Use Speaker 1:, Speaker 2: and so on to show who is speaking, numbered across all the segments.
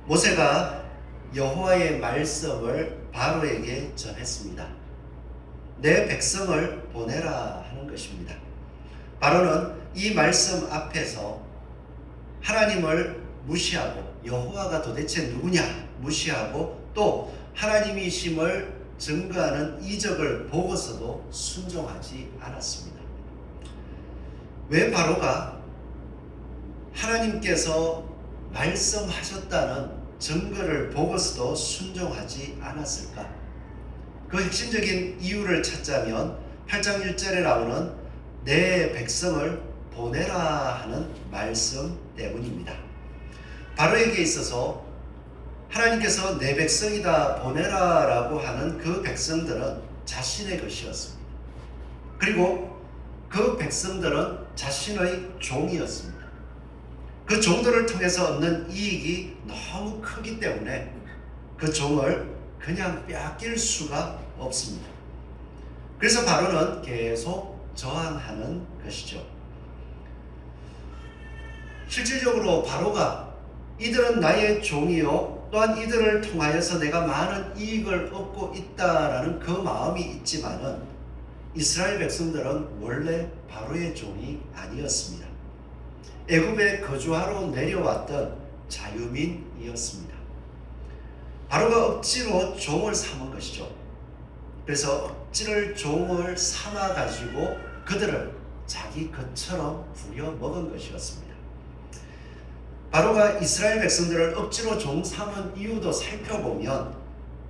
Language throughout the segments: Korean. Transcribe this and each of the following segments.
Speaker 1: 모세가 여호와의 말씀을 바로에게 전했습니다. 내 백성을 보내라 하는 것입니다. 바로는 이 말씀 앞에서 하나님을 무시하고 여호와가 도대체 누구냐 무시하고 또 하나님이심을 증거하는 이적을 보고서도 순종하지 않았습니다. 왜 바로가 하나님께서 말씀하셨다는 증거를 보고서도 순종하지 않았을까? 그 핵심적인 이유를 찾자면 8장 1절에 나오는 내 백성을 보내라 하는 말씀 때문입니다. 바로에게 있어서 하나님께서 내 백성이다 보내라 라고 하는 그 백성들은 자신의 것이었습니다. 그리고 그 백성들은 자신의 종이었습니다. 그 종들을 통해서 얻는 이익이 너무 크기 때문에 그 종을 그냥 빼앗길 수가 없습니다. 그래서 바로는 계속 저항하는 것이죠. 실질적으로 바로가 이들은 나의 종이요 또한 이들을 통하여서 내가 많은 이익을 얻고 있다라는 그 마음이 있지만은 이스라엘 백성들은 원래 바로의 종이 아니었습니다. 애굽에 거주하러 내려왔던 자유민이었습니다. 바로가 억지로 종을 삼은 것이죠. 그래서 억지를 종을 삼아 가지고 그들을 자기 것처럼 부려먹은 것이었습니다. 바로가 이스라엘 백성들을 억지로 종 삼은 이유도 살펴보면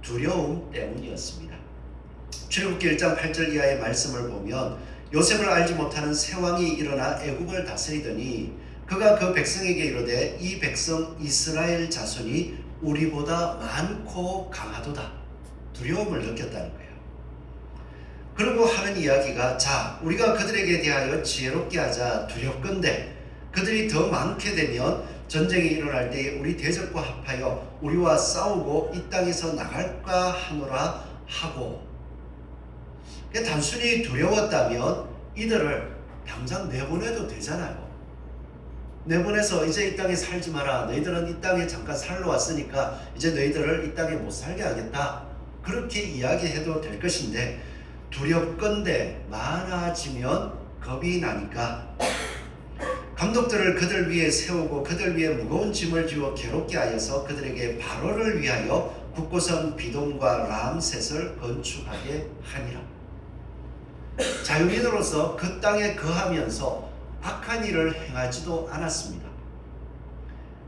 Speaker 1: 두려움 때문이었습니다. 출애굽기 1장 8절 이하의 말씀을 보면 요셉을 알지 못하는 새 왕이 일어나 애굽을 다스리더니 그가 그 백성에게 이르되 이 백성 이스라엘 자손이 우리보다 많고 강하도다. 두려움을 느꼈다는 거예요. 그리고 하는 이야기가 자 우리가 그들에게 대하여 지혜롭게 하자. 두렵건대 그들이 더 많게 되면 전쟁이 일어날 때에 우리 대적과 합하여 우리와 싸우고 이 땅에서 나갈까 하노라 하고, 단순히 두려웠다면 이들을 당장 내보내도 되잖아요. 내보내서 이제 이 땅에 살지 마라. 너희들은 이 땅에 잠깐 살러 왔으니까 이제 너희들을 이 땅에 못 살게 하겠다. 그렇게 이야기해도 될 것인데 두렵건대 많아지면 겁이 나니까 감독들을 그들 위에 세우고 그들 위에 무거운 짐을 지워 괴롭게 하여서 그들에게 바로를 위하여 굳고선 비돔과 람셋을 건축하게 하니라. 자유민으로서 그 땅에 거하면서 악한 일을 행하지도 않았습니다.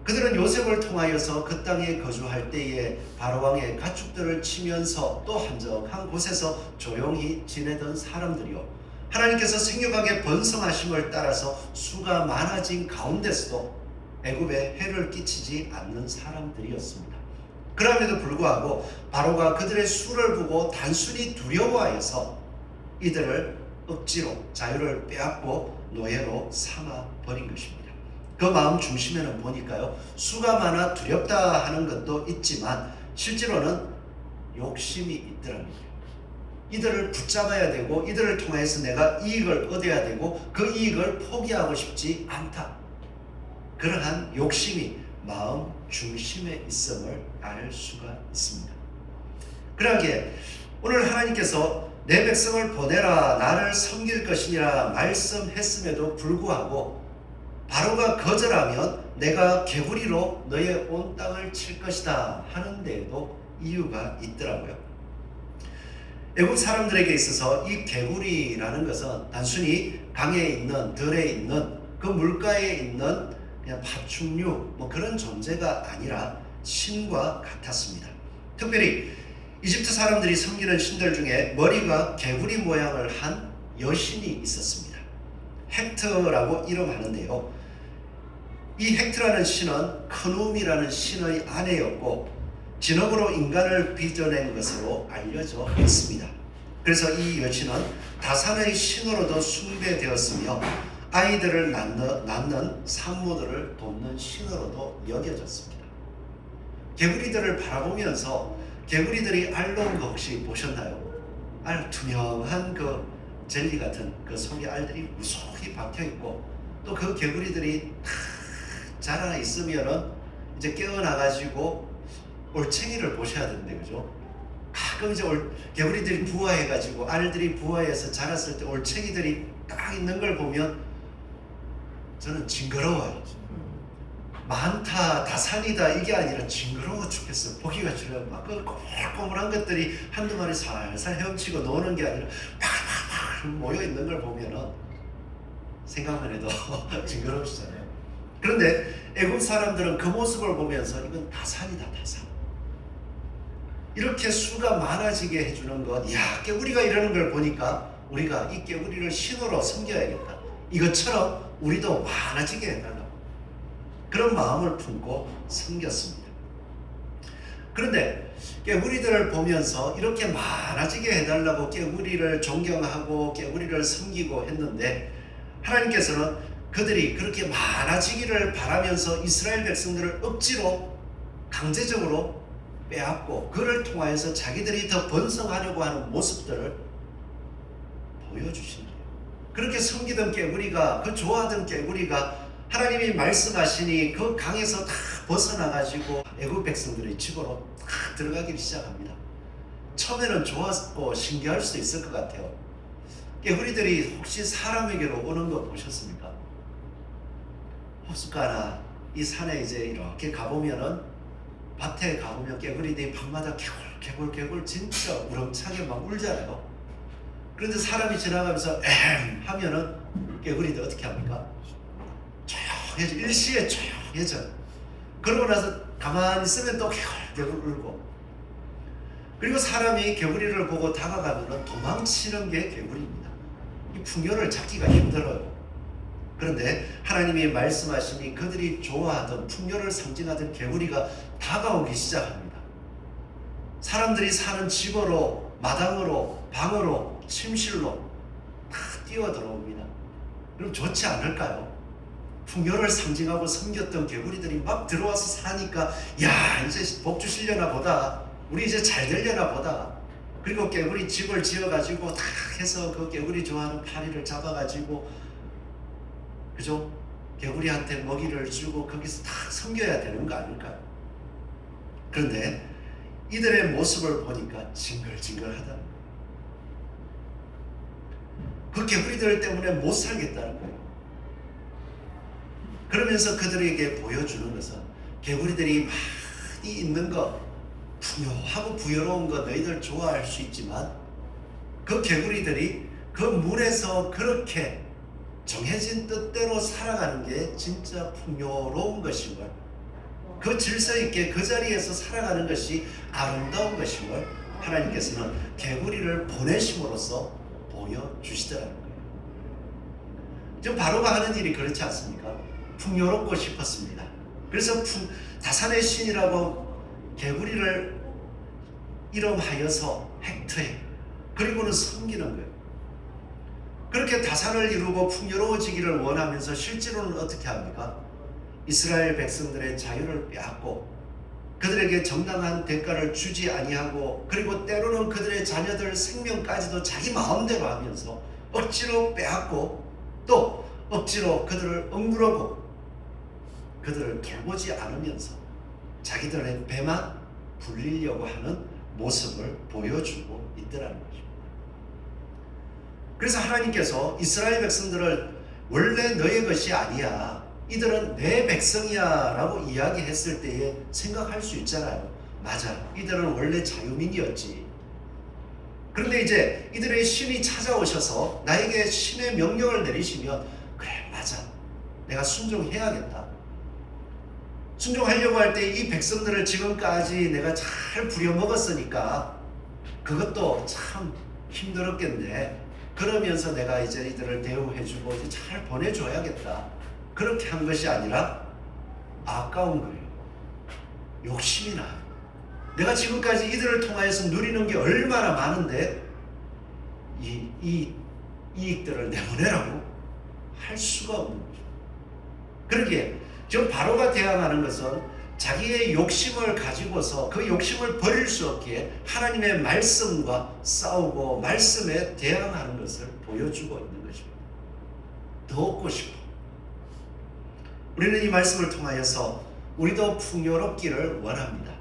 Speaker 1: 그들은 요셉을 통하여서 그 땅에 거주할 때에 바로왕의 가축들을 치면서 또 한적한 곳에서 조용히 지내던 사람들이요 하나님께서 생육하게 번성하심을 따라서 수가 많아진 가운데서도 애굽에 해를 끼치지 않는 사람들이었습니다. 그럼에도 불구하고 바로가 그들의 수를 보고 단순히 두려워하여서 이들을 억지로 자유를 빼앗고 노예로 삼아버린 것입니다. 그 마음 중심에는 보니까요 수가 많아 두렵다 하는 것도 있지만 실제로는 욕심이 있더라는 거예요. 이들을 붙잡아야 되고 이들을 통해서 내가 이익을 얻어야 되고 그 이익을 포기하고 싶지 않다. 그러한 욕심이 마음 중심에 있음을 알 수가 있습니다. 그러기에 오늘 하나님께서 내 백성을 보내라 나를 섬길 것이니라 말씀했음에도 불구하고 바로가 거절하면 내가 개구리로 너의 온 땅을 칠 것이다 하는 데에도 이유가 있더라고요. 애굽 사람들에게 있어서 이 개구리라는 것은 단순히 강에 있는 들에 있는 그 물가에 있는 그냥 파충류 그런 존재가 아니라 신과 같았습니다. 특별히 이집트 사람들이 섬기는 신들 중에 머리가 개구리 모양을 한 여신이 있었습니다. 헥트라고 이름하는데요. 이 헥트라는 신은 크눔이라는 신의 아내였고 진흙으로 인간을 빚어낸 것으로 알려져 있습니다. 그래서 이 여신은 다산의 신으로도 숭배되었으며 아이들을 낳는 산모들을 돕는 신으로도 여겨졌습니다. 개구리들을 바라보면서 개구리들이 알 놓은 거 혹시 보셨나요? 알 투명한 그 젤리 같은 그 속에 알들이 무성히 박혀 있고 또 그 개구리들이 다 자라 있으면은 이제 깨어나가지고 올챙이를 보셔야 되는데, 그죠? 가끔 이제 개구리들이 부화해가지고 알들이 부화해서 자랐을 때 올챙이들이 딱 있는 걸 보면 저는 징그러워요. 많다, 다산이다 이게 아니라 징그러워 죽겠어. 보기가 싫어요. 막 그 꼬물꼬물한 것들이 한두 마리 살살 헤엄치고 노는 게 아니라 팍팍팍 모여 있는 걸 보면은 생각만 해도 징그럽시잖아요. 그런데 애굽 사람들은 그 모습을 보면서 이건 다산이다, 다산. 이렇게 수가 많아지게 해주는 것, 야, 깨구리가 이러는 걸 보니까 우리가 이 깨구리를 신으로 섬겨야겠다. 이것처럼 우리도 많아지게 해달라고. 그런 마음을 품고 섬겼습니다. 그런데 깨구리들을 보면서 이렇게 많아지게 해달라고 깨구리를 존경하고 깨구리를 섬기고 했는데, 하나님께서는 그들이 그렇게 많아지기를 바라면서 이스라엘 백성들을 억지로 강제적으로 빼앗고 그를 통하여서 자기들이 더 번성하려고 하는 모습들을 보여주신 거예요. 그렇게 섬기던 깨구리가, 그 좋아하던 깨구리가 하나님이 말씀하시니 그 강에서 다 벗어나가지고 애굽 백성들의 집으로 다 들어가기 시작합니다. 처음에는 좋았고 신기할 수 있을 것 같아요. 깨구리들이 혹시 사람에게로 오는 거 보셨습니까? 호숫가나 이 산에 이제 이렇게 가보면은, 밭에 가보면 깨구리들이 밤마다 개굴 진짜 우렁차게 막 울잖아요. 그런데 사람이 지나가면서 엠 하면은 깨구리들 어떻게 합니까? 조용해져. 일시에 조용해져. 그러고 나서 가만히 있으면 또 개굴 울고. 그리고 사람이 개구리를 보고 다가가면은 도망치는 게 개구리입니다. 이 풍요를 잡기가 힘들어요. 그런데 하나님이 말씀하시니 그들이 좋아하던 풍요를 상징하던 개구리가 다가오기 시작합니다. 사람들이 사는 집으로, 마당으로, 방으로, 침실로 다 뛰어 들어옵니다. 그럼 좋지 않을까요? 풍요를 상징하고 섬겼던 개구리들이 막 들어와서 사니까, 야, 이제 복 주시려나 보다, 우리 이제 잘 되려나 보다. 그리고 깨구리 집을 지어가지고 다 해서 그 깨구리 좋아하는 파리를 잡아가지고, 그죠? 개구리한테 먹이를 주고 거기서 다 섬겨야 되는 거 아닐까요? 그런데 이들의 모습을 보니까 징글징글하다는 거예요. 그 개구리들 때문에 못 살겠다는 거예요. 그러면서 그들에게 보여주는 것은, 개구리들이 많이 있는 것, 풍요하고 부여로운 것 너희들 좋아할 수 있지만, 그 개구리들이 그 물에서 그렇게 정해진 뜻대로 살아가는 게 진짜 풍요로운 것임을, 그 질서 있게 그 자리에서 살아가는 것이 아름다운 것임을 하나님께서는 개구리를 보내심으로써 보여주시더라는 거예요. 지금 바로가 하는 일이 그렇지 않습니까? 풍요롭고 싶었습니다. 그래서 다산의 신이라고 개구리를 이름하여서 획득해, 그리고는 섬기는 거예요. 그렇게 다산을 이루고 풍요로워지기를 원하면서 실제로는 어떻게 합니까? 이스라엘 백성들의 자유를 빼앗고 그들에게 정당한 대가를 주지 아니하고, 그리고 때로는 그들의 자녀들 생명까지도 자기 마음대로 하면서 억지로 빼앗고, 또 억지로 그들을 억누르고 그들을 돌보지 않으면서 자기들의 배만 불리려고 하는 모습을 보여주고 있더라는 것입니다. 그래서 하나님께서 이스라엘 백성들을 원래 너의 것이 아니야, 이들은 내 백성이야 라고 이야기했을 때에 생각할 수 있잖아요. 맞아, 이들은 원래 자유민이었지. 그런데 이제 이들의 신이 찾아오셔서 나에게 신의 명령을 내리시면, 그래, 맞아, 내가 순종해야겠다. 순종하려고 할 때 이 백성들을 지금까지 내가 잘 부려먹었으니까 그것도 참 힘들었겠네. 그러면서 내가 이제 이들을 대우해주고 이제 잘 보내줘야겠다. 그렇게 한 것이 아니라 아까운 거예요. 욕심이 나요. 내가 지금까지 이들을 통하여서 누리는 게 얼마나 많은데 이 이익들을 내보내라고 할 수가 없는 거죠. 그러기에 지금 바로가 대항하는 것은 자기의 욕심을 가지고서 그 욕심을 버릴 수 없기에 하나님의 말씀과 싸우고 말씀에 대항하는 것을 보여주고 있는 것입니다. 더 얻고 싶어. 우리는 이 말씀을 통하여서 우리도 풍요롭기를 원합니다.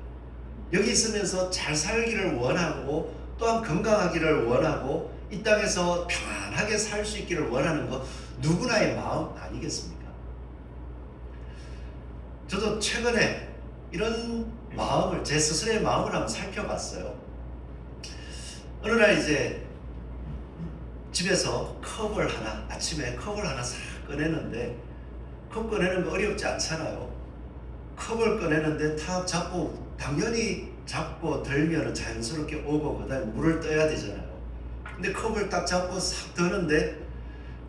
Speaker 1: 여기 있으면서 잘 살기를 원하고 또한 건강하기를 원하고 이 땅에서 평안하게 살 수 있기를 원하는 거 누구나의 마음 아니겠습니까? 저도 최근에 이런 마음을 제 스스로의 마음을 한번 살펴봤어요. 어느 날 이제 집에서 아침에 컵을 하나 싹 꺼내는데 컵 꺼내는 거 어렵지 않잖아요. 컵을 꺼내는데 탁 잡고 당연히 잡고 들면 자연스럽게 오고 그다음에 물을 떠야 되잖아요. 근데 컵을 딱 잡고 싹 드는데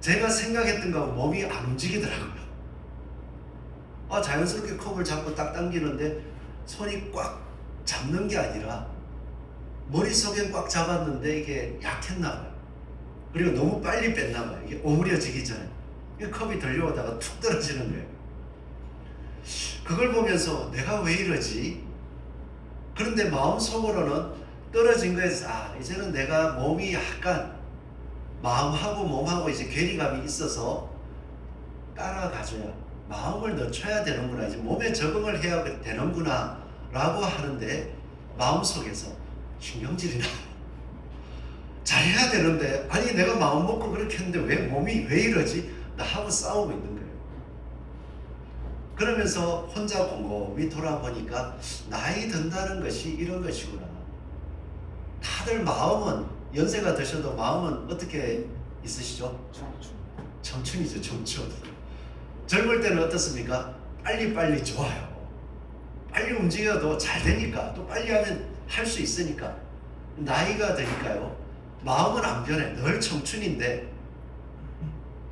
Speaker 1: 제가 생각했던 거하고 몸이 안 움직이더라고요. 자연스럽게 컵을 잡고 딱 당기는데 손이 꽉 잡는 게 아니라 머릿속엔 꽉 잡았는데 이게 약했나 봐요. 그리고 너무 빨리 뺐나 봐요. 이게 오므려지기 전에. 컵이 들려오다가 툭 떨어지는 거예요. 그걸 보면서 내가 왜 이러지? 그런데 마음속으로는 떨어진 거에서 이제는 내가 몸이 약간 마음하고 몸하고 이제 괴리감이 있어서 따라가줘야 마음을 늦춰야 되는구나, 이제 몸에 적응을 해야 되는구나 라고 하는데 마음속에서 신경질이 나. 잘해야 되는데 아니 내가 마음 먹고 그렇게 했는데 왜 몸이 왜 이러지? 나하고 싸우고 있는 거예요. 그러면서 혼자 곰곰이 돌아보니까 나이 든다는 것이 이런 것이구나. 다들 마음은 연세가 드셔도 마음은 어떻게 있으시죠? 청춘이죠, 청춘. 젊을 때는 어떻습니까? 빨리빨리 좋아요. 빨리 움직여도 잘 되니까, 또 빨리 하면 할 수 있으니까. 나이가 드니까요, 마음은 안 변해. 늘 청춘인데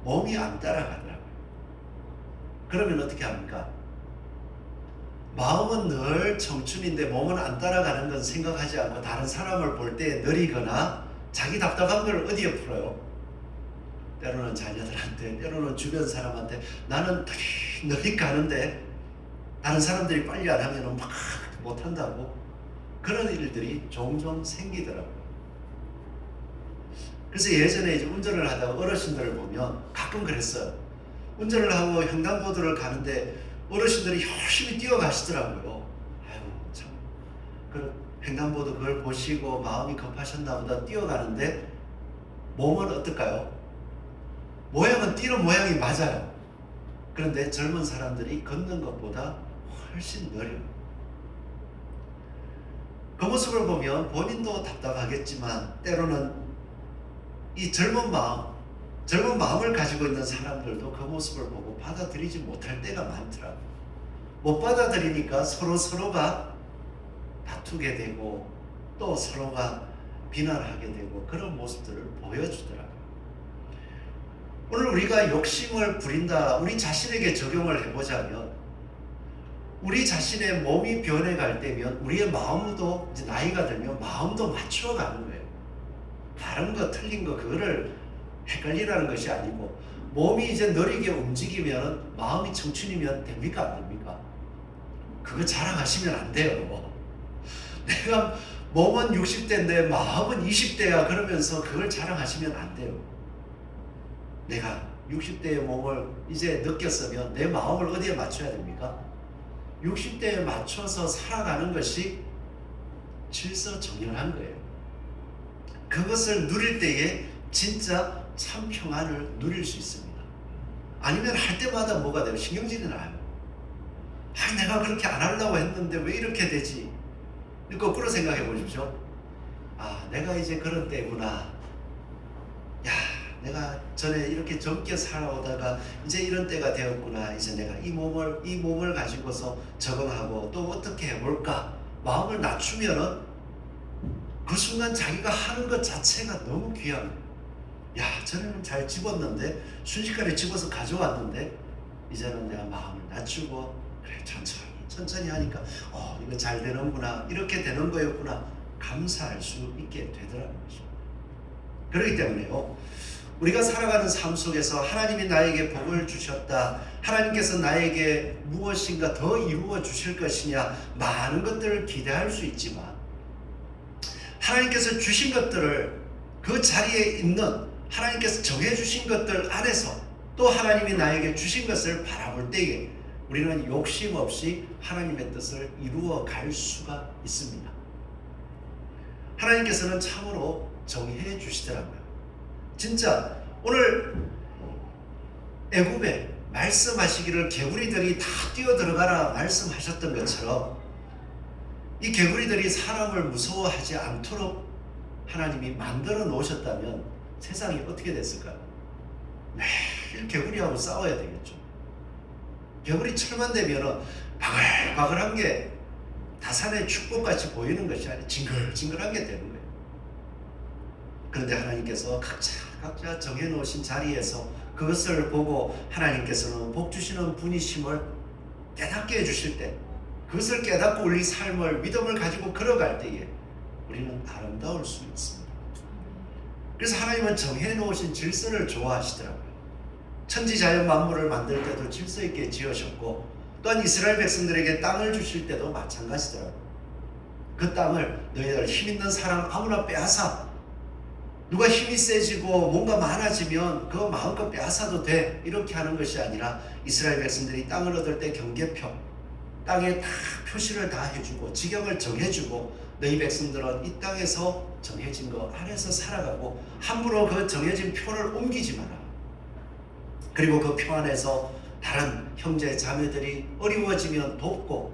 Speaker 1: 몸이 안 따라가더라고요. 그러면 어떻게 합니까? 마음은 늘 청춘인데 몸은 안 따라가는 건 생각하지 않고 다른 사람을 볼 때 느리거나 자기 답답한 걸 어디에 풀어요? 때로는 자녀들한테, 때로는 주변 사람한테. 나는 느리 가는데 다른 사람들이 빨리 안 하면 막 못한다고. 그런 일들이 종종 생기더라고요. 그래서 예전에 이제 운전을 하다가 어르신들을 보면 가끔 그랬어요. 운전을 하고 횡단보도를 가는데 어르신들이 열심히 뛰어가시더라고요. 아이고 참, 그 횡단보도 그걸 보시고 마음이 급하셨나 보다 뛰어가는데 몸은 어떨까요? 모양은 뛰는 모양이 맞아요. 그런데 젊은 사람들이 걷는 것보다 훨씬 느려요. 그 모습을 보면 본인도 답답하겠지만 때로는 이 젊은 마음을 가지고 있는 사람들도 그 모습을 보고 받아들이지 못할 때가 많더라고요. 못 받아들이니까 서로가 다투게 되고 또 서로가 비난하게 되고 그런 모습들을 보여주더라고요. 오늘 우리가 욕심을 부린다, 우리 자신에게 적용을 해보자면 우리 자신의 몸이 변해갈 때면 우리의 마음도 이제 나이가 들면 마음도 맞춰가는 거예요. 다른 거 틀린 거 그거를 헷갈리라는 것이 아니고 몸이 이제 느리게 움직이면 마음이 청춘이면 됩니까? 안 됩니까? 그거 자랑하시면 안 돼요. 내가 몸은 60대인데 마음은 20대야 그러면서 그걸 자랑하시면 안 돼요. 내가 60대의 몸을 이제 느꼈으면 내 마음을 어디에 맞춰야 됩니까? 60대에 맞춰서 살아가는 것이 질서정연한 거예요. 그것을 누릴 때에 진짜 참 평안을 누릴 수 있습니다. 아니면 할 때마다 뭐가 돼요? 신경질이 나요. 내가 그렇게 안 하려고 했는데 왜 이렇게 되지? 거꾸로 생각해 보십시오. 내가 이제 그런 때구나. 내가 전에 이렇게 젊게 살아오다가 이제 이런 때가 되었구나. 이제 내가 이 몸을 가지고서 적응하고 또 어떻게 해볼까? 마음을 낮추면은 그 순간 자기가 하는 것 자체가 너무 귀한 거예요. 전에는 잘 집었는데 순식간에 집어서 가져왔는데 이제는 내가 마음을 낮추고 그래 천천히 하니까 이거 잘 되는구나, 이렇게 되는 거였구나 감사할 수 있게 되더라는 것입니다. 그렇기 때문에요, 우리가 살아가는 삶 속에서 하나님이 나에게 복을 주셨다, 하나님께서 나에게 무엇인가 더 이루어 주실 것이냐, 많은 것들을 기대할 수 있지만 하나님께서 주신 것들을 그 자리에 있는 하나님께서 정해주신 것들 안에서 또 하나님이 나에게 주신 것을 바라볼 때에 우리는 욕심 없이 하나님의 뜻을 이루어 갈 수가 있습니다. 하나님께서는 참으로 정해 주시더라고요. 진짜 오늘 애굽에 말씀하시기를 개구리들이 다 뛰어들어가라 말씀하셨던 것처럼 이 개구리들이 사람을 무서워하지 않도록 하나님이 만들어 놓으셨다면 세상이 어떻게 됐을까요? 매일 개구리하고 싸워야 되겠죠. 개구리철만 되면 바글바글한 게 다산의 축복같이 보이는 것이 아니라 징글징글한 게 되는 거예요. 그런데 하나님께서 각자 정해놓으신 자리에서 그것을 보고 하나님께서는 복 주시는 분이심을 깨닫게 해주실 때, 그것을 깨닫고 우리 삶을 믿음을 가지고 걸어갈 때에 우리는 아름다울 수 있습니다. 그래서 하나님은 정해놓으신 질서를 좋아하시더라고요. 천지자연 만물을 만들 때도 질서 있게 지으셨고, 또한 이스라엘 백성들에게 땅을 주실 때도 마찬가지더라고요. 그 땅을 너희들 힘 있는 사람 아무나 빼앗아, 누가 힘이 세지고 뭔가 많아지면 그거 마음껏 빼앗아도 돼, 이렇게 하는 것이 아니라 이스라엘 백성들이 땅을 얻을 때 경계표, 땅에 다 표시를 다 해주고 지경을 정해주고, 너희 백성들은 이 땅에서 정해진 거 안에서 살아가고 함부로 그 정해진 표를 옮기지 마라. 그리고 그 표 안에서 다른 형제 자매들이 어려워지면 돕고,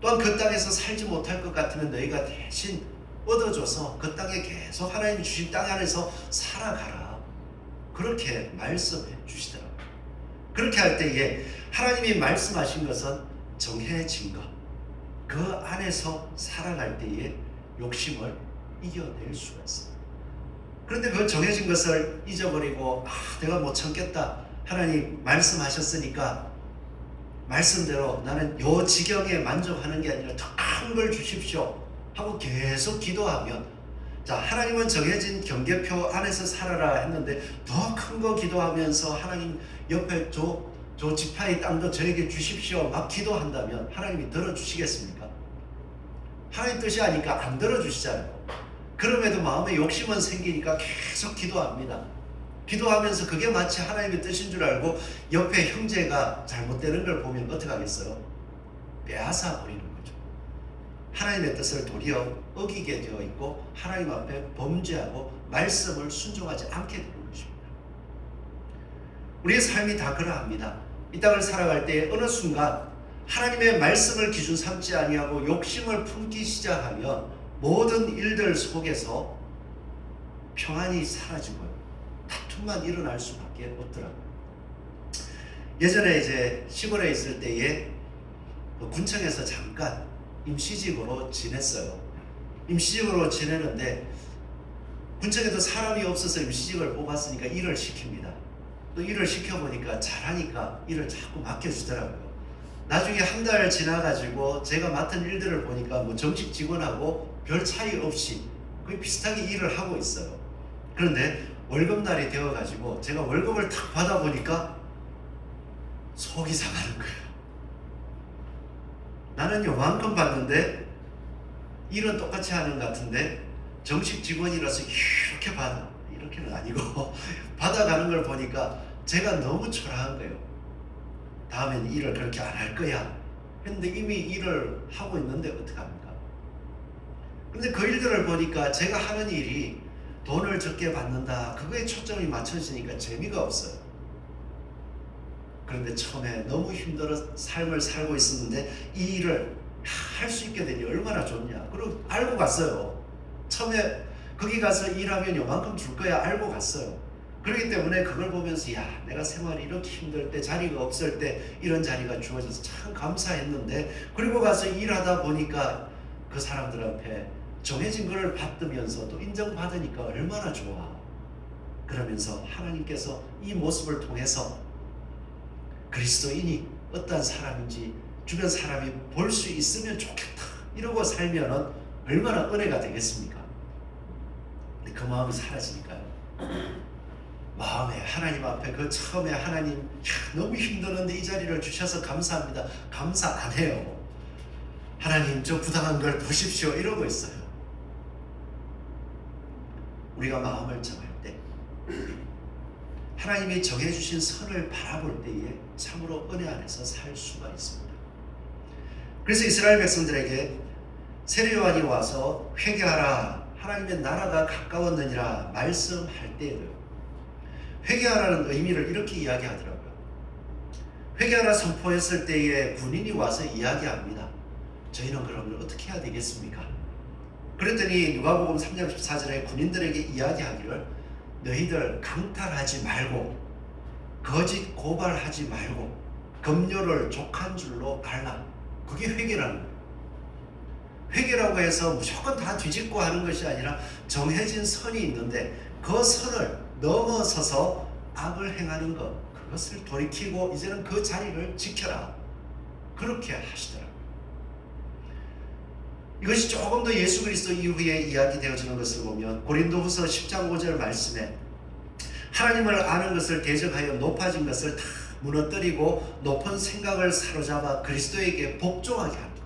Speaker 1: 또한 그 땅에서 살지 못할 것 같으면 너희가 대신 얻어줘서 그 땅에 계속 하나님 주신 땅 안에서 살아가라. 그렇게 말씀해 주시더라고요. 그렇게 할 때에 하나님이 말씀하신 것은 정해진 것, 그 안에서 살아갈 때에 욕심을 이겨낼 수가 있습니다. 그런데 그 정해진 것을 잊어버리고 내가 못 참겠다, 하나님 말씀하셨으니까 말씀대로 나는 요 지경에 만족하는 게 아니라 더 큰 걸 주십시오 하고 계속 기도하면, 자, 하나님은 정해진 경계표 안에서 살아라 했는데 더 큰 거 기도하면서 하나님 옆에 저 지파의 땅도 저에게 주십시오 막 기도한다면 하나님이 들어주시겠습니까? 하나님 뜻이 아니까 안 들어주시잖아요. 그럼에도 마음에 욕심은 생기니까 계속 기도합니다. 기도하면서 그게 마치 하나님의 뜻인 줄 알고 옆에 형제가 잘못되는 걸 보면 어떻게 하겠어요? 빼앗아 버리는 거죠. 하나님의 뜻을 도리어 어기게 되어 있고 하나님 앞에 범죄하고 말씀을 순종하지 않게 되는 것입니다. 우리의 삶이 다 그러합니다. 이 땅을 살아갈 때 어느 순간 하나님의 말씀을 기준 삼지 아니하고 욕심을 품기 시작하면 모든 일들 속에서 평안이 사라지고요, 다툼만 일어날 수밖에 없더라고요. 예전에 이제 시골에 있을 때에 군청에서 잠깐 임시직으로 지냈어요. 임시직으로 지내는데 군청에도 사람이 없어서 임시직을 뽑았으니까 일을 시킵니다. 또 일을 시켜보니까 잘하니까 일을 자꾸 맡겨주더라고요. 나중에 한 달 지나가지고 제가 맡은 일들을 보니까 뭐 정식 직원하고 별 차이 없이 거의 비슷하게 일을 하고 있어요. 그런데 월급날이 되어가지고 제가 월급을 탁 받아보니까 속이 상하는 거예요. 나는 요만큼 받는데 일은 똑같이 하는 것 같은데 정식 직원이라서 이렇게 받아, 이렇게는 아니고 받아가는 걸 보니까 제가 너무 초라한 거예요. 다음엔 일을 그렇게 안 할 거야 했는데 이미 일을 하고 있는데 어떡합니까? 근데 그 일들을 보니까 제가 하는 일이 돈을 적게 받는다, 그거에 초점이 맞춰지니까 재미가 없어요. 그런데 처음에 너무 힘들어 삶을 살고 있었는데 이 일을 할 수 있게 되니 얼마나 좋냐, 그리고 알고 갔어요. 처음에 거기 가서 일하면 요만큼 줄 거야 알고 갔어요. 그렇기 때문에 그걸 보면서 야, 내가 생활이 이렇게 힘들 때, 자리가 없을 때 이런 자리가 주어져서 참 감사했는데, 그리고 가서 일하다 보니까 그 사람들 앞에 정해진 것을 받으면서 또 인정받으니까 얼마나 좋아. 그러면서 하나님께서 이 모습을 통해서 그리스도인이 어떤 사람인지 주변 사람이 볼 수 있으면 좋겠다 이러고 살면은 얼마나 은혜가 되겠습니까? 근데 그 마음이 사라지니까요, 마음에 하나님 앞에 그 처음에 하나님 너무 힘드는데 이 자리를 주셔서 감사합니다, 감사 안 해요. 하나님 저 부당한 걸 보십시오 이러고 있어요. 우리가 마음을 정할 때 하나님이 정해주신 선을 바라볼 때에 참으로 은혜 안에서 살 수가 있습니다. 그래서 이스라엘 백성들에게 세례요한이 와서 회개하라, 하나님의 나라가 가까웠느니라 말씀할 때에도요, 회개하라는 의미를 이렇게 이야기하더라고요. 회개하라 선포했을 때에 군인이 와서 이야기합니다. 저희는 그러면 어떻게 해야 되겠습니까? 그랬더니 누가복음 3장 14절에 군인들에게 이야기하기를, 너희들 강탈하지 말고 거짓 고발하지 말고 급료를 족한 줄로 알라. 그게 회개라는 거예요. 회개라고 해서 무조건 다 뒤집고 하는 것이 아니라 정해진 선이 있는데 그 선을 넘어서서 악을 행하는 것, 그것을 돌이키고 이제는 그 자리를 지켜라. 그렇게 하시더라고요. 이것이 조금 더 예수 그리스도 이후에 이야기되어지는 것을 보면 고린도후서 10장 5절 말씀에 하나님을 아는 것을 대적하여 높아진 것을 다 무너뜨리고 높은 생각을 사로잡아 그리스도에게 복종하게 한다.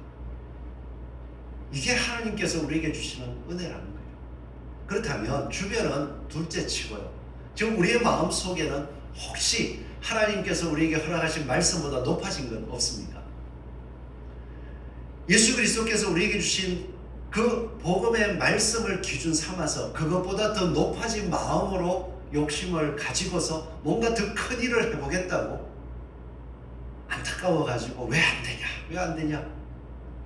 Speaker 1: 이게 하나님께서 우리에게 주시는 은혜라는 거예요. 그렇다면 주변은 둘째치고요, 지금 우리의 마음속에는 혹시 하나님께서 우리에게 허락하신 말씀보다 높아진 건 없습니까? 예수 그리스도께서 우리에게 주신 그 복음의 말씀을 기준 삼아서 그것보다 더 높아진 마음으로 욕심을 가지고서 뭔가 더 큰 일을 해보겠다고 안타까워가지고 왜 안 되냐, 왜 안 되냐,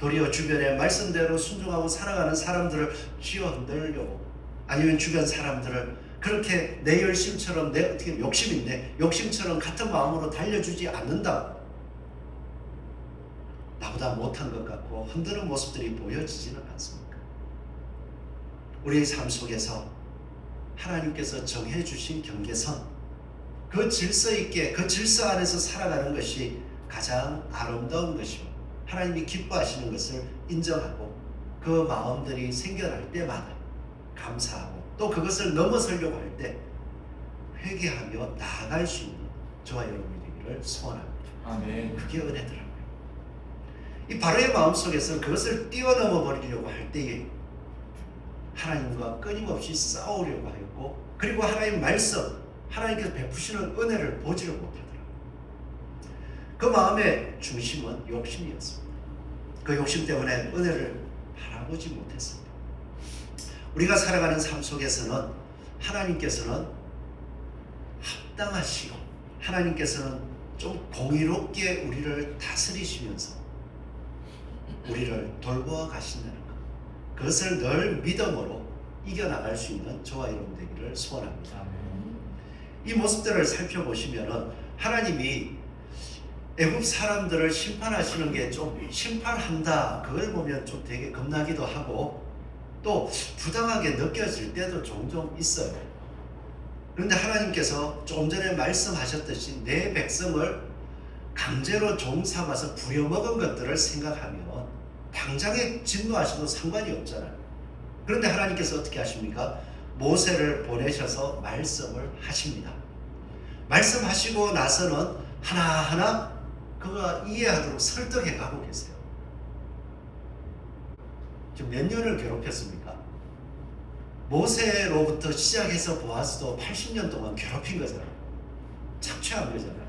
Speaker 1: 도리어 주변의 말씀대로 순종하고 살아가는 사람들을 쥐어 흔들려고, 아니면 주변 사람들을 그렇게 내 열심처럼, 내 어떻게 욕심인데 욕심처럼 같은 마음으로 달려주지 않는다고 나보다 못한 것 같고 흔드는 모습들이 보여지지는 않습니까? 우리의 삶 속에서 하나님께서 정해주신 경계선, 그 질서 있게 그 질서 안에서 살아가는 것이 가장 아름다운 것이고 하나님이 기뻐하시는 것을 인정하고 그 마음들이 생겨날 때마다 감사하고 또 그것을 넘어서려고 할 때 회개하며 나아갈 수 있는 저와 여러분이 되기를 소원합니다.
Speaker 2: 아멘.
Speaker 1: 그게 은혜더라고요. 이 바로의 마음속에서 그것을 뛰어넘어 버리려고 할 때에 하나님과 끊임없이 싸우려고 하였고, 그리고 하나님 말씀, 하나님께서 베푸시는 은혜를 보지를 못하더라고요. 그 마음의 중심은 욕심이었습니다. 그 욕심 때문에 은혜를 바라보지 못했습니다. 우리가 살아가는 삶 속에서는 하나님께서는 합당하시고 하나님께서는 좀 공의롭게 우리를 다스리시면서 우리를 돌보아 가신다는 것, 그것을 늘 믿음으로 이겨나갈 수 있는 저와 여러분 되기를 소원합니다. 이 모습들을 살펴보시면 하나님이 애굽 사람들을 심판하시는 게 좀 심판한다, 그걸 보면 좀 되게 겁나기도 하고 또 부당하게 느껴질 때도 종종 있어요. 그런데 하나님께서 좀 전에 말씀하셨듯이 내 백성을 강제로 종삼아서 부려먹은 것들을 생각하면 당장에 진노하셔도 상관이 없잖아요. 그런데 하나님께서 어떻게 하십니까? 모세를 보내셔서 말씀을 하십니다. 말씀하시고 나서는 하나하나 그가 이해하도록 설득해 가고 계세요. 지금 몇 년을 괴롭혔습니까? 모세로부터 시작해서 보아스도 80년 동안 괴롭힌 거잖아요. 착취한 거잖아요.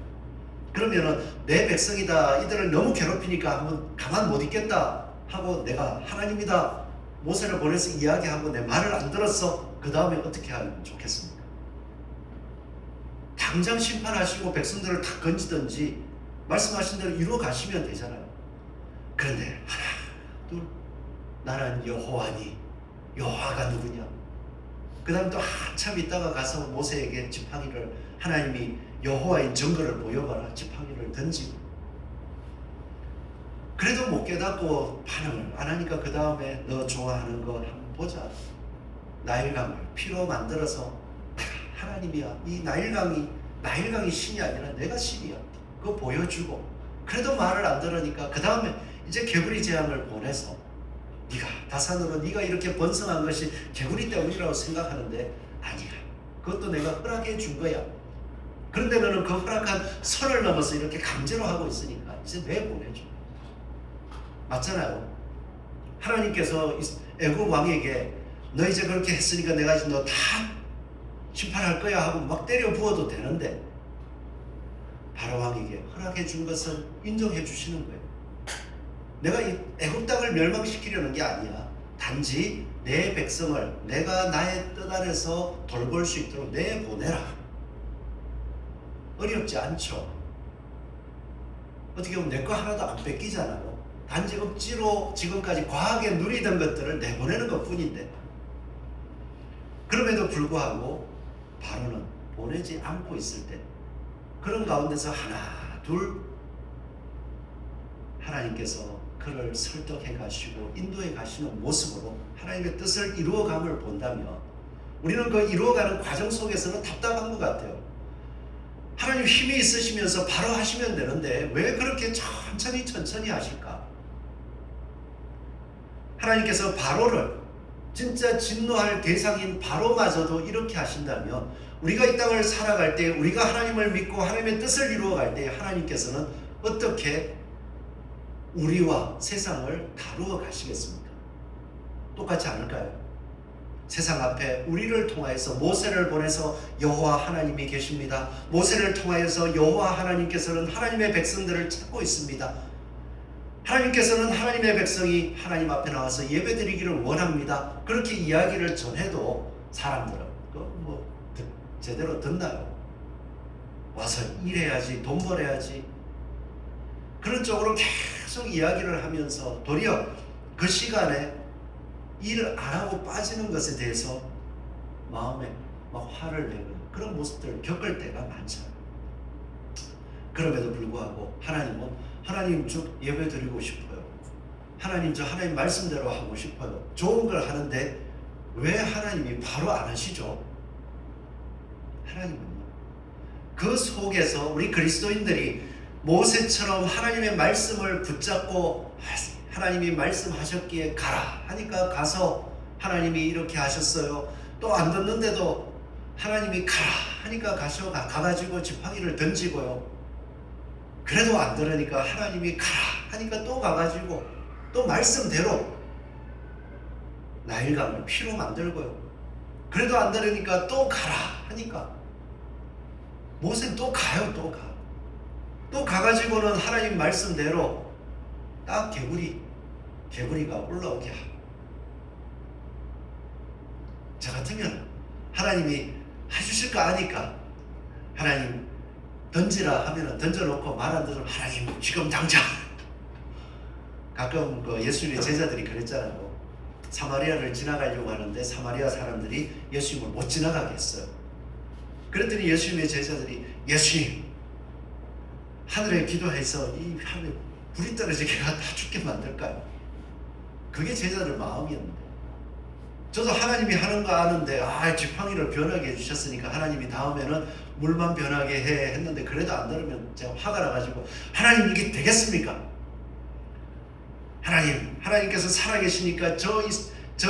Speaker 1: 그러면은 내 백성이다, 이들을 너무 괴롭히니까 한번 가만 못 있겠다 하고 내가 하나님이다, 모세를 보내서 이야기하고 내 말을 안 들었어, 그 다음에 어떻게 하면 좋겠습니까? 당장 심판하시고 백성들을 다 건지든지 말씀하신 대로 이루어 가시면 되잖아요. 그런데 하나 둘, 나는 여호와니, 여호와가 누구냐? 그 다음 또 한참 있다가 가서 모세에게 지팡이를, 하나님이 여호와의 증거를 보여봐라, 지팡이를 던지고, 그래도 못 깨닫고 반응을 안 하니까 그 다음에 너 좋아하는 거 한번 보자. 나일강을 피로 만들어서 하나님이야, 이 나일강이 신이 아니라 내가 신이야, 그거 보여주고, 그래도 말을 안 들으니까 그 다음에 이제 개구리 재앙을 보내서 네가 다산으로 네가 이렇게 번성한 것이 개구리 때문이라고 생각하는데 아니야, 그것도 내가 허락해 준 거야. 그런데 너는 그 허락한 선을 넘어서 이렇게 강제로 하고 있으니까 이제 내보내줘. 맞잖아요. 하나님께서 애굽 왕에게 너 이제 그렇게 했으니까 내가 이제 너 다 심판할 거야 하고 막 때려 부어도 되는데 바로왕에게 허락해 준 것은 인정해 주시는 거예요. 내가 이 애굽 땅을 멸망시키려는 게 아니야. 단지 내 백성을 내가 나의 뜻 안에서 돌볼 수 있도록 내보내라. 어렵지 않죠. 어떻게 보면 내 거 하나도 안 뺏기잖아요. 단지 억지로 지금까지 과하게 누리던 것들을 내보내는 것 뿐인데, 그럼에도 불구하고 바로는 보내지 않고 있을 때 그런 가운데서 하나 둘 하나님께서 그를 설득해 가시고 인도해 가시는 모습으로 하나님의 뜻을 이루어감을 본다면 우리는 그 이루어가는 과정 속에서는 답답한 것 같아요. 하나님 힘이 있으시면서 바로 하시면 되는데 왜 그렇게 천천히 하실까? 하나님께서 바로를 진짜 진노할 대상인 바로마저도 이렇게 하신다면 우리가 이 땅을 살아갈 때 우리가 하나님을 믿고 하나님의 뜻을 이루어갈 때 하나님께서는 어떻게 우리와 세상을 다루어 가시겠습니까? 똑같지 않을까요? 세상 앞에 우리를 통하여서 모세를 보내서 여호와 하나님이 계십니다. 모세를 통하여서 여호와 하나님께서는 하나님의 백성들을 찾고 있습니다. 하나님께서는 하나님의 백성이 하나님 앞에 나와서 예배드리기를 원합니다. 그렇게 이야기를 전해도 사람들은 제대로 듣나요? 와서 일해야지, 돈 벌어야지. 그런 쪽으로 계속 이야기를 하면서 도리어 그 시간에 일을 안 하고 빠지는 것에 대해서 마음에 막 화를 내는 그런 모습들을 겪을 때가 많잖아요. 그럼에도 불구하고 하나님은 하나님 쭉 예배 드리고 싶어요. 하나님 저 하나님 말씀대로 하고 싶어요. 좋은 걸 하는데 왜 하나님이 바로 안 하시죠? 하나님은요. 그 속에서 우리 그리스도인들이 모세처럼 하나님의 말씀을 붙잡고 하나님이 말씀하셨기에 가라 하니까 가서 하나님이 이렇게 하셨어요. 또 안 듣는데도 하나님이 가라 하니까 가가지고 지팡이를 던지고요. 그래도 안 들으니까 하나님이 가라 하니까 또 가가지고 또 말씀대로 나일강을 피로 만들고요. 그래도 안 들으니까 또 가라 하니까 모세는 또 가요. 또 가가지고는 하나님 말씀대로 딱 개구리가 올라오게 하고, 저 같으면 하나님이 해주실까 아니까 하나님 던지라 하면은 던져놓고 말 안 들으면 하나님 지금 당장. 가끔 그 예수님의 제자들이 그랬잖아요. 사마리아를 지나가려고 하는데 사마리아 사람들이 예수님을 못 지나가게 했어요. 그랬더니 예수님의 제자들이 예수님 하늘에 기도해서 이 하늘에 불이 떨어지게 다 죽게 만들까요? 그게 제자들 마음이었는데, 저도 하나님이 하는 거 아는데 지팡이를 변하게 해주셨으니까 하나님이 다음에는 물만 변하게 해 했는데 그래도 안 들으면 제가 화가 나가지고 하나님 이게 되겠습니까? 하나님께서 살아계시니까 저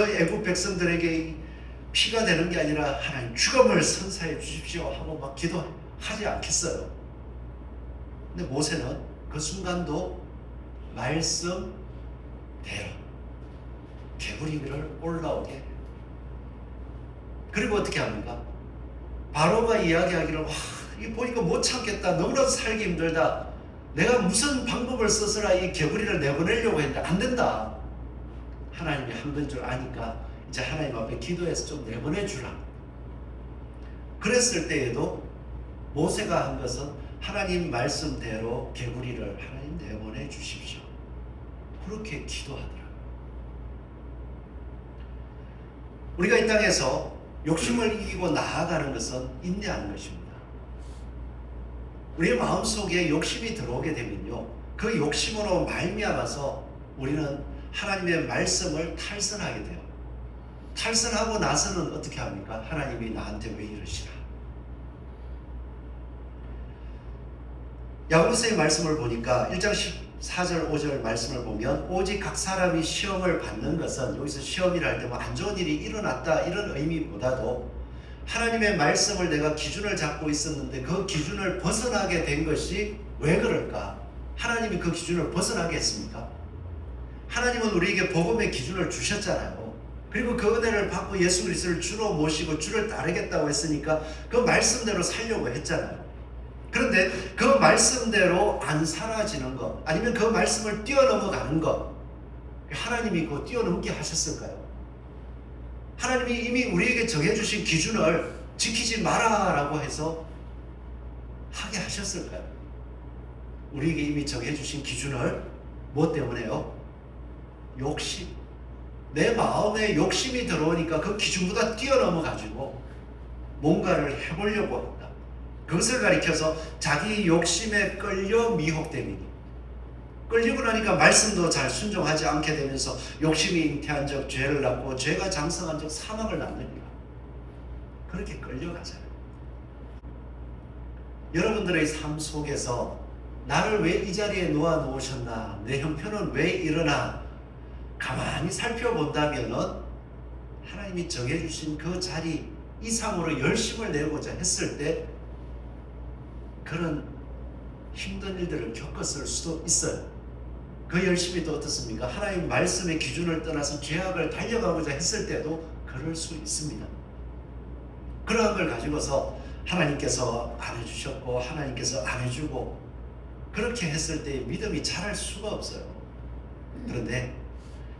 Speaker 1: 애굽 백성들에게 피가 되는 게 아니라 하나님 죽음을 선사해 주십시오 하고 막 기도하지 않겠어요? 근데 모세는 그 순간도 말씀대로 개구리를 올라오게, 그리고 어떻게 합니까? 바로가 이야기하기를 이거 보니까 못 참겠다. 너무나도 살기 힘들다. 내가 무슨 방법을 써서라 이 개구리를 내보내려고 했는데 안 된다. 하나님이 한 건 줄 아니까 이제 하나님 앞에 기도해서 좀 내보내주라. 그랬을 때에도 모세가 한 것은 하나님 말씀대로 개구리를 하나님 내보내 주십시오. 그렇게 기도하더라. 우리가 이 땅에서 욕심을 이기고 나아가는 것은 인내하는 것입니다. 우리의 마음속에 욕심이 들어오게 되면요, 그 욕심으로 말미암아서 우리는 하나님의 말씀을 탈선하게 돼요. 탈선하고 나서는 어떻게 합니까? 하나님이 나한테 왜 이러시나? 야고보서의 말씀을 보니까 1장 14절 5절 말씀을 보면 오직 각 사람이 시험을 받는 것은, 여기서 시험이라 할 때 뭐 안 좋은 일이 일어났다 이런 의미보다도 하나님의 말씀을 내가 기준을 잡고 있었는데 그 기준을 벗어나게 된 것이 왜 그럴까? 하나님이 그 기준을 벗어나게 했습니까? 하나님은 우리에게 복음의 기준을 주셨잖아요. 그리고 그 은혜를 받고 예수 그리스도를 주로 모시고 주를 따르겠다고 했으니까 그 말씀대로 살려고 했잖아요. 그런데 그 말씀대로 안 사라지는 것, 아니면 그 말씀을 뛰어넘어가는 것, 하나님이 그거 뛰어넘게 하셨을까요? 하나님이 이미 우리에게 정해주신 기준을 지키지 마라라고 해서 하게 하셨을까요? 우리에게 이미 정해주신 기준을 뭐 때문에요? 욕심. 내 마음에 욕심이 들어오니까 그 기준보다 뛰어넘어가지고 뭔가를 해보려고 한다. 그것을 가리켜서 자기 욕심에 끌려 미혹됨이니, 끌리고 나니까 말씀도 잘 순종하지 않게 되면서 욕심이 잉태한 적 죄를 낳고 죄가 장성한 적 사망을 낳느니라. 그렇게 끌려가잖아요. 여러분들의 삶 속에서 나를 왜 이 자리에 놓아 놓으셨나, 내 형편은 왜 이러나 가만히 살펴본다면은 하나님이 정해주신 그 자리 이상으로 열심을 내고자 했을 때 그런 힘든 일들을 겪었을 수도 있어요. 그 열심이 또 어떻습니까? 하나님 말씀의 기준을 떠나서 죄악을 달려가고자 했을 때도 그럴 수 있습니다. 그러한 걸 가지고서 하나님께서 안 해주셨고 하나님께서 안 해주고 그렇게 했을 때 믿음이 자랄 수가 없어요. 그런데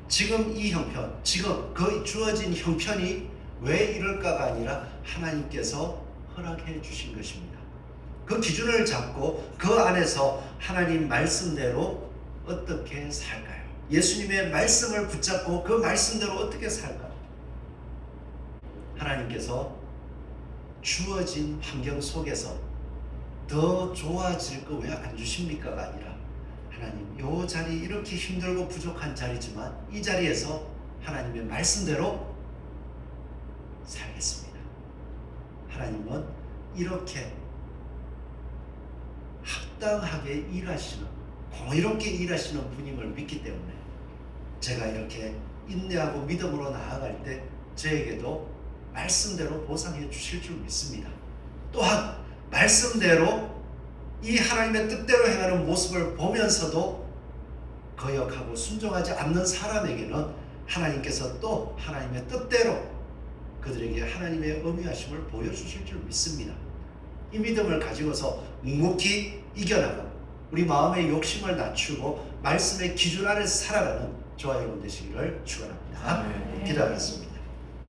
Speaker 1: 지금 이 형편, 지금 그 주어진 형편이 왜 이럴까가 아니라 하나님께서 허락해 주신 것입니다. 그 기준을 잡고 그 안에서 하나님 말씀대로 어떻게 살까요? 예수님의 말씀을 붙잡고 그 말씀대로 어떻게 살까요? 하나님께서 주어진 환경 속에서 더 좋아질 거 왜 안 주십니까가 아니라 하나님 이 자리 이렇게 힘들고 부족한 자리지만 이 자리에서 하나님의 말씀대로 살겠습니다. 하나님은 이렇게 합당하게 일하시는, 공의롭게 일하시는 분임을 믿기 때문에 제가 이렇게 인내하고 믿음으로 나아갈 때 저에게도 말씀대로 보상해 주실 줄 믿습니다. 또한 말씀대로 이 하나님의 뜻대로 행하는 모습을 보면서도 거역하고 순종하지 않는 사람에게는 하나님께서 또 하나님의 뜻대로 그들에게 하나님의 엄위하심을 보여주실 줄 믿습니다. 이 믿음을 가지고서 묵묵히 이겨나가고 우리 마음의 욕심을 낮추고 말씀의 기준 안에서 살아가는 저와 여러분 되시기를 축원합니다. 기도하겠습니다.